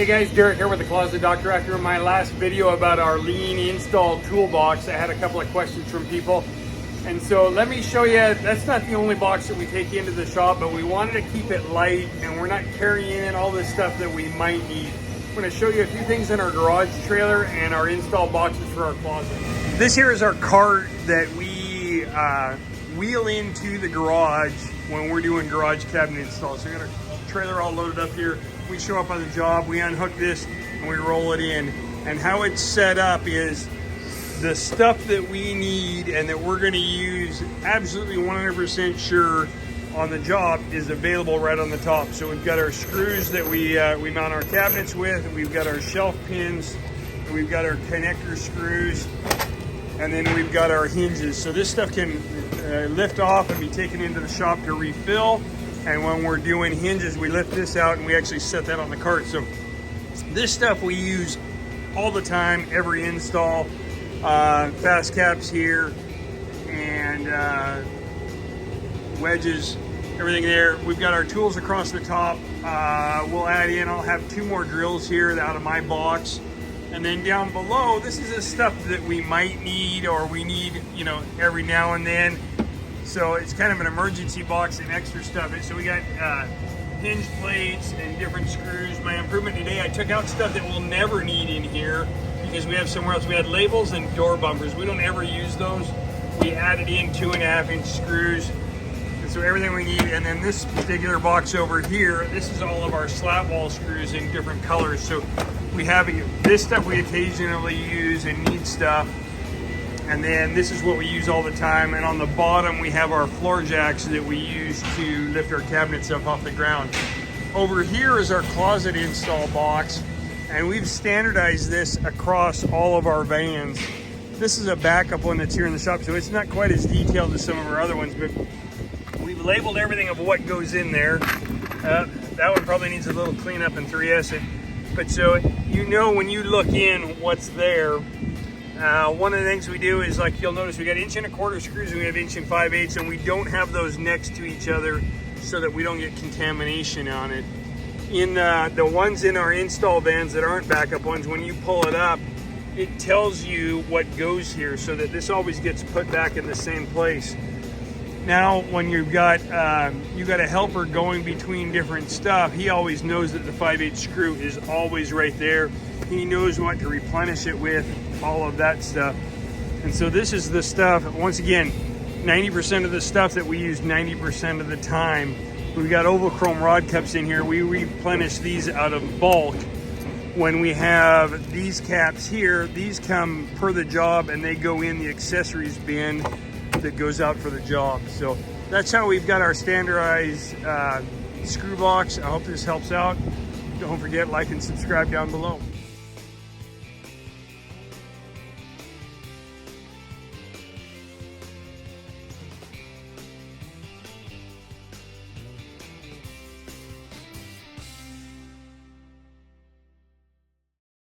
Hey guys, Derek here with the Closet Doctor. After my last video about our lean install toolbox, I had a couple of questions from people. And so let me show you, that's not the only box that we take into the shop, but we wanted to keep it light and we're not carrying in all this stuff that we might need. I'm going to show you a few things in our garage trailer and our install boxes for our closet. This here is our cart that we wheel into the garage when we're doing garage cabinet installs. So we got our trailer all loaded up here. We show up on the job, we unhook this and we roll it in. And how it's set up is the stuff that we need and that we're going to use absolutely 100% sure on the job is available right on the top. So we've got our screws that we mount our cabinets with, and we've got our shelf pins, and we've got our connector screws, and then we've got our hinges. So this stuff can lift off and be taken into the shop to refill. And when we're doing hinges, we lift this out and we actually set that on the cart. So this stuff we use all the time, every install. Fast caps here and wedges, everything there. We've got our tools across the top. We'll add in, I'll have 2 more drills here out of my box. And then down below, this is the stuff that we might need or we need, you know, every now and then. So it's kind of an emergency box and extra stuff. So we got hinge plates and different screws. My improvement today, I took out stuff that we'll never need in here because we have somewhere else. We had labels and door bumpers. We don't ever use those. We added in 2.5-inch screws. And so everything we need. And then this particular box over here, this is all of our slat wall screws in different colors. So we have this stuff we occasionally use and need stuff. And then this is what we use all the time. And on the bottom, we have our floor jacks that we use to lift our cabinets up off the ground. Over here is our closet install box. And we've standardized this across all of our vans. This is a backup one that's here in the shop, so it's not quite as detailed as some of our other ones, but we've labeled everything of what goes in there. That one probably needs a little cleanup and 3S it. But so you know when you look in what's there. One of the things we do is, like you'll notice, we got 1 1/4 screws and we have 1 5/8, and we don't have those next to each other so that we don't get contamination on it. In the ones in our install vans that aren't backup ones, when you pull it up, it tells you what goes here so that this always gets put back in the same place. Now, when you've got a helper going between different stuff, he always knows that the 5/8 screw is always right there. He knows what to replenish it with, all of that stuff. And so this is the stuff, once again, 90% of the stuff that we use 90% of the time. We've got oval chrome rod cups in here. We replenish these out of bulk. When we have these caps here, these come per the job and they go in the accessories bin that goes out for the job. So that's how we've got our standardized screw box. I hope this helps out. Don't forget, like and subscribe down below.